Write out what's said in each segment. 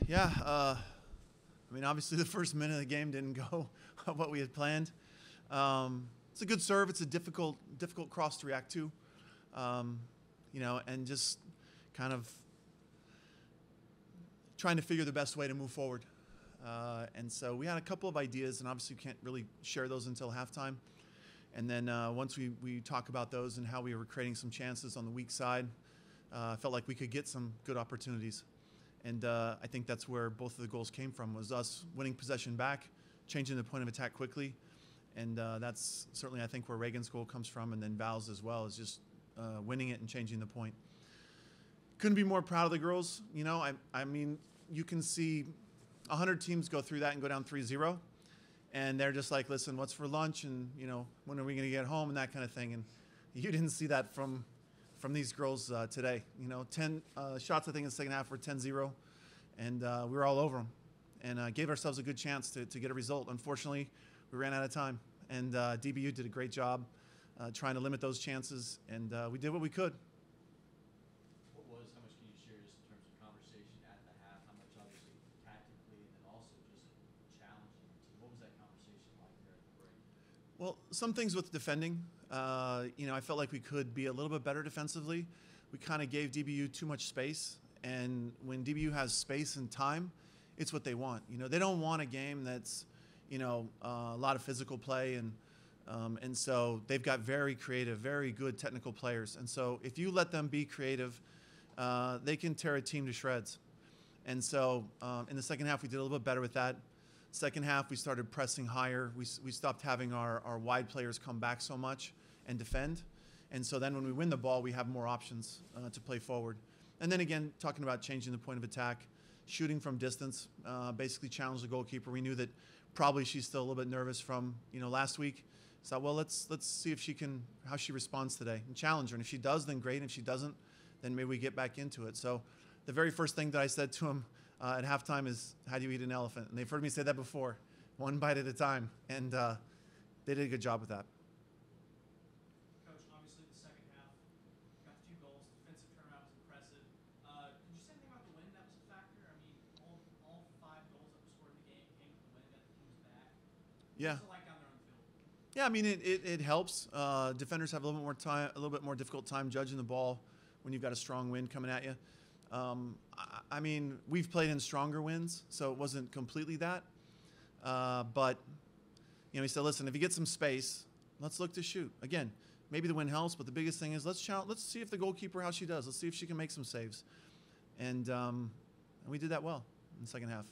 Yeah, I mean, obviously the first minute of the game didn't go what we had planned. It's a good serve. It's a difficult cross to react to, and just kind of trying to figure the best way to move forward. And so we had a couple of ideas, and obviously we can't really share those until halftime. And then once we talk about those and how we were creating some chances on the weak side, I felt like we could get some good opportunities. And I think that's where both of the goals came from, was us winning possession back, changing the point of attack quickly. And that's certainly, I think, where Reagan's goal comes from, and then Val's as well, is just winning it and changing the point. Couldn't be more proud of the girls. I mean, you can see 100 teams go through that and go down 3-0. And they're just like, listen, what's for lunch? And, when are we going to get home? And that kind of thing. And you didn't see that from these girls today. 10 shots, I think, in the second half were 10-0. And we were all over them and gave ourselves a good chance to get a result. Unfortunately, we ran out of time. And DBU did a great job trying to limit those chances. And we did what we could. How much can you share just in terms of conversation at the half? How much obviously tactically, and then also just challenging your team? What was that conversation like there at the break? Well, some things with defending. I felt like we could be a little bit better defensively. We kind of gave DBU too much space. And when DBU has space and time, it's what they want. They don't want a game that's, a lot of physical play. And so they've got very creative, very good technical players. And so if you let them be creative, they can tear a team to shreds. And so in the second half, we did a little bit better with that. Second half, we started pressing higher. We stopped having our wide players come back so much and defend. And so then when we win the ball, we have more options to play forward. And then again, talking about changing the point of attack, shooting from distance, basically challenge the goalkeeper. We knew that probably she's still a little bit nervous from last week. So well, let's see if how she responds today and challenge her. And if she does, then great. And if she doesn't, then maybe we get back into it. So the very first thing that I said to him at halftime is, how do you eat an elephant? And they've heard me say that before, one bite at a time. And they did a good job with that. Coach, obviously the second half, got a few goals. Defensive turnaround was impressive. Could you say anything about the win that was a factor? I mean, all 5 goals that were scored in the game came with the win, got the teams back. Yeah. What's it like down there on the field? Yeah, I mean, it helps. Defenders have a little bit more difficult time judging the ball when you've got a strong wind coming at you. I mean, we've played in stronger winds, so it wasn't completely that. But he said, listen, if you get some space, let's look to shoot. Again, maybe the wind helps, but the biggest thing is let's see if the goalkeeper, how she does. Let's see if she can make some saves. And we did that well in the second half.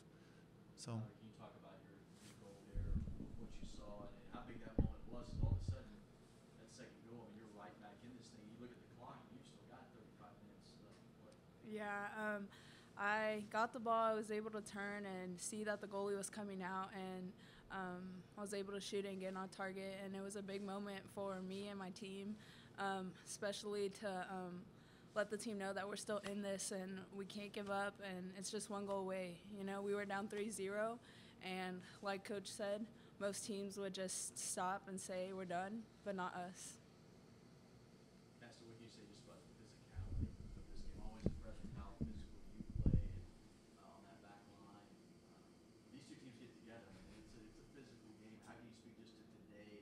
So. Can you talk about your goal there, what you saw, and how big that moment was? All of a sudden, that second goal, I mean, you're right back in this thing. You look at the clock, and you've still got 35 minutes left. Yeah, I got the ball. I was able to turn and see that the goalie was coming out, and I was able to shoot and get on target. And it was a big moment for me and my team, especially to let the team know that we're still in this and we can't give up, and it's just one goal away. We were down 3-0, and like Coach said, most teams would just stop and say we're done, but not us. Pastor, what can you say just about the physicality of this game? Always impressed with how physical you play and on that back line. These two teams get together. I mean, it's a physical game. How can you speak just to today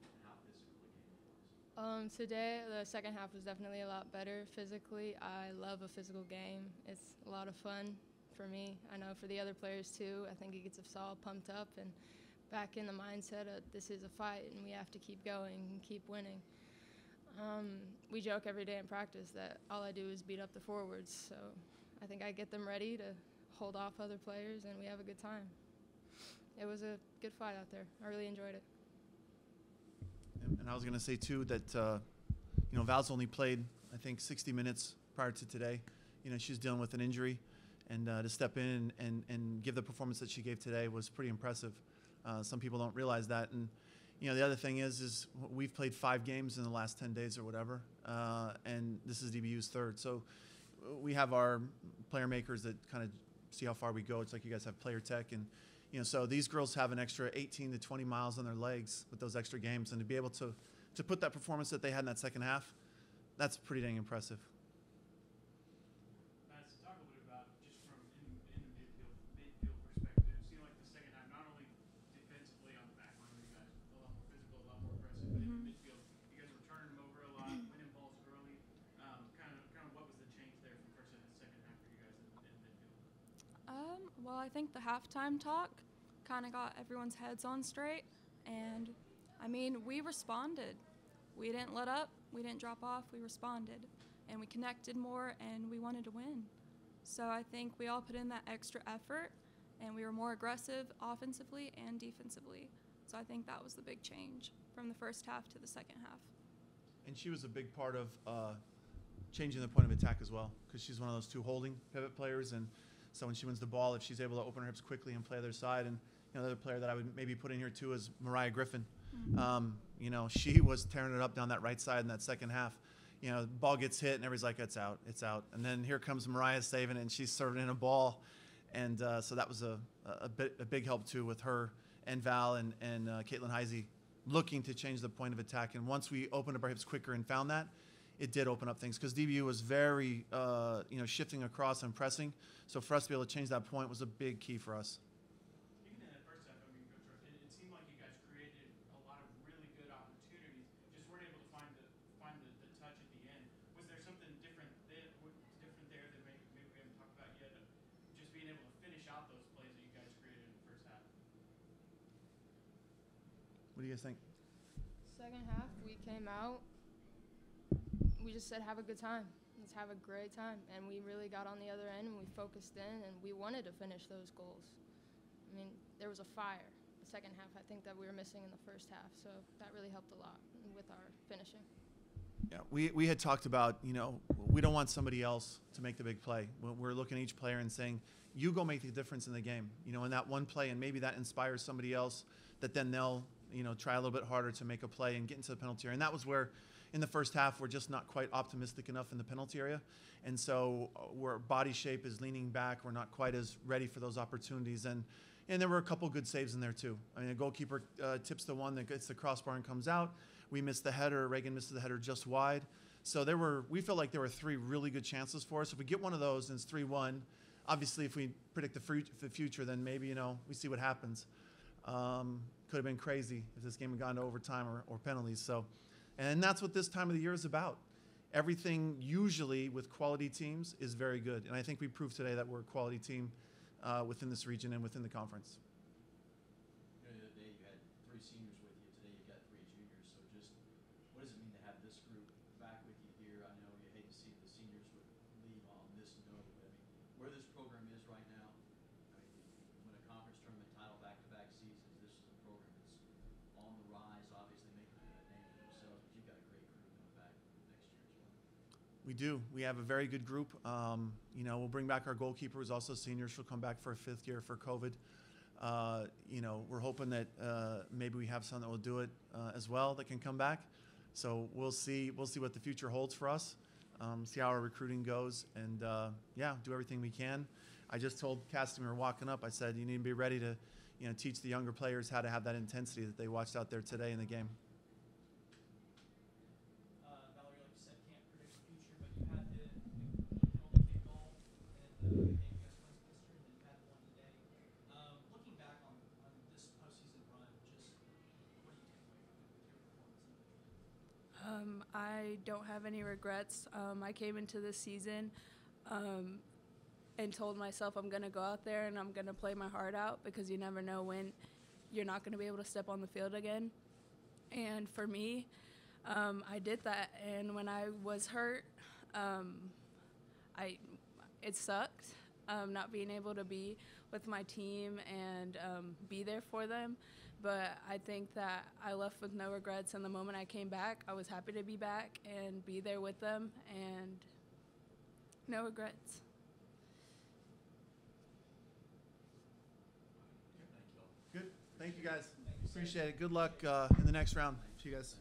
and how physical the game was? Today, the second half was definitely a lot better physically. I love a physical game. It's a lot of fun for me. I know for the other players too. I think it gets us all pumped up and back in the mindset of this is a fight and we have to keep going and keep winning. We joke every day in practice that all I do is beat up the forwards. So I think I get them ready to hold off other players and we have a good time. It was a good fight out there. I really enjoyed it. And I was going to say, too, that, Val's only played, I think, 60 minutes prior to today. She's dealing with an injury. And to step in and give the performance that she gave today was pretty impressive. Some people don't realize that. And, the other thing is we've played 5 games in the last 10 days or whatever. And this is DBU's 3rd. So we have our player makers that kind of see how far we go. It's like you guys have player tech. And, so these girls have an extra 18 to 20 miles on their legs with those extra games. And to be able to put that performance that they had in that second half, that's pretty dang impressive. Madison, talk a little bit about just from in the midfield Well, I think the halftime talk kind of got everyone's heads on straight. And, I mean, we responded. We didn't let up. We didn't drop off. We responded. And we connected more, and we wanted to win. So I think we all put in that extra effort, and we were more aggressive offensively and defensively. So I think that was the big change from the first half to the second half. And she was a big part of changing the point of attack as well, because she's one of those two holding pivot players. And so when she wins the ball, if she's able to open her hips quickly and play other side, and another player that I would maybe put in here too is Mariah Griffin. She was tearing it up down that right side in that second half. The ball gets hit and everybody's like, it's out. And then here comes Mariah saving it, and she's serving in a ball. And so that was a big help too with her and Val and Caitlin Heisey looking to change the point of attack. And once we opened up our hips quicker and found that, it did open up things, because DBU was very, shifting across and pressing. So for us to be able to change that point was a big key for us. Even in that first half, Coach, it seemed like you guys created a lot of really good opportunities, just weren't able to find the touch at the end. Was there something different there that maybe we haven't talked about yet, of just being able to finish out those plays that you guys created in the first half? What do you guys think? Second half, we came out. We just said, have a good time. Let's have a great time. And we really got on the other end, and we focused in, and we wanted to finish those goals. I mean, there was a fire. The second half, I think, that we were missing in the first half. So that really helped a lot with our finishing. Yeah, we had talked about, we don't want somebody else to make the big play. We're looking at each player and saying, you go make the difference in the game, in that one play, and maybe that inspires somebody else that then they'll, try a little bit harder to make a play and get into the penalty area. And that was where, in the first half, we're just not quite optimistic enough in the penalty area. And so our body shape is leaning back. We're not quite as ready for those opportunities. And there were a couple good saves in there, too. I mean, a goalkeeper tips the one that gets the crossbar and comes out. We missed the header. Reagan missed the header just wide. So we felt like there were 3 really good chances for us. If we get one of those and it's 3-1, obviously if we predict the future, then maybe, we see what happens. Could have been crazy if this game had gone to overtime or penalties. So, and that's what this time of the year is about. Everything usually with quality teams is very good. And I think we proved today that we're a quality team within this region and within the conference. The other day you had 3 seniors with you. Today you've got 3 juniors. So just what does it mean to have this group back with you here? I know you hate to see the seniors would leave on this note, but I mean, where this program is right now, I mean, you win a conference tournament title back-to-back seasons. This is a program that's on the rise, obviously making a name for themselves, but you've got a great group coming back next year as well. We do. We have a very good group. We'll bring back our goalkeeper, who's also a senior. She'll come back for a 5th year for COVID. We're hoping that maybe we have some that will do it as well that can come back. So we'll see what the future holds for us. See how our recruiting goes, and do everything we can. I just told Cassidy when we were walking up, I said, you need to be ready to teach the younger players how to have that intensity that they watched out there today in the game. Valerie, like you said, can't predict the future, but you had the penalty kick goal in the game against Westminster, and then you had the one today. Looking back on this postseason run, just what do you take away from your performance? I don't have any regrets. I came into this season and told myself I'm going to go out there and I'm going to play my heart out, because you never know when you're not going to be able to step on the field again. And for me, I did that. And when I was hurt, it sucked not being able to be with my team and be there for them. But I think that I left with no regrets. And the moment I came back, I was happy to be back and be there with them, and no regrets. Good. Thank you, guys. Appreciate it. Good luck in the next round. See you guys.